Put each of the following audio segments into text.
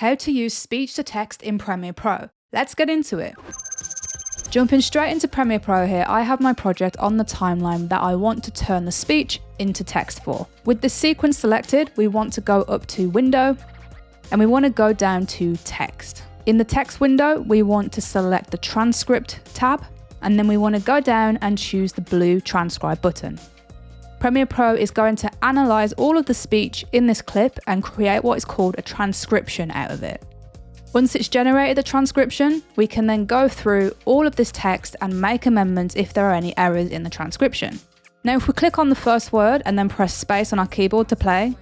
How to use speech to text in Premiere Pro. Let's get into it. Jumping straight into Premiere Pro here, I have my project on the timeline that I want to turn the speech into text for. With this sequence selected, we want to go up to Window, and we want to go down to Text. In the text window, we want to select the Transcript tab, and then we want to go down and choose the blue Transcribe button. Premiere Pro is going to analyze all of the speech in this clip and create what is called a transcription out of it. Once it's generated the transcription, we can then go through all of this text and make amendments if there are any errors in the transcription. Now, if we click on the first word and then press space on our keyboard to play,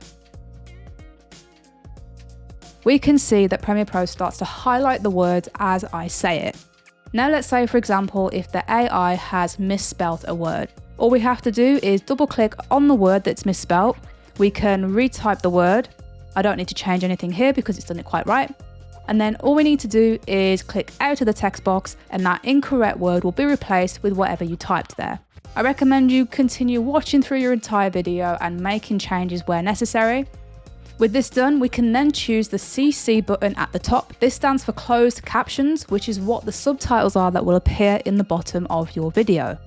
we can see that Premiere Pro starts to highlight the words as I say it. Now let's say, for example, if the AI has misspelt a word. All we have to do is double click on the word that's misspelt. We can retype the word. I don't need to change anything here because it's done it quite right. And then all we need to do is click out of the text box and that incorrect word will be replaced with whatever you typed there. I recommend you continue watching through your entire video and making changes where necessary. With this done, we can then choose the CC button at the top. This stands for closed captions, which is what the subtitles are that will appear in the bottom of your video.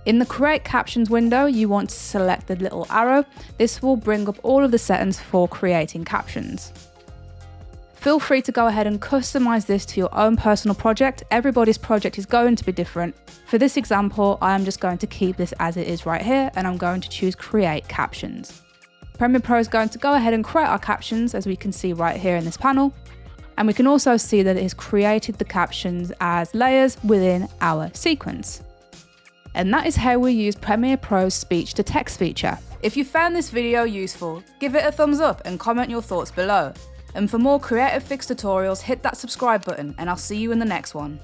In the Create Captions window, you want to select the little arrow. This will bring up all of the settings for creating captions. Feel free to go ahead and customize this to your own personal project. Everybody's project is going to be different. For this example, I am just going to keep this as it is right here, and I'm going to choose Create Captions. Premiere Pro is going to go ahead and create our captions, as we can see right here in this panel. And we can also see that it has created the captions as layers within our sequence. And that is how we use Premiere Pro's speech to text feature. If you found this video useful, give it a thumbs up and comment your thoughts below. And for more Creative Fix tutorials, hit that subscribe button and I'll see you in the next one.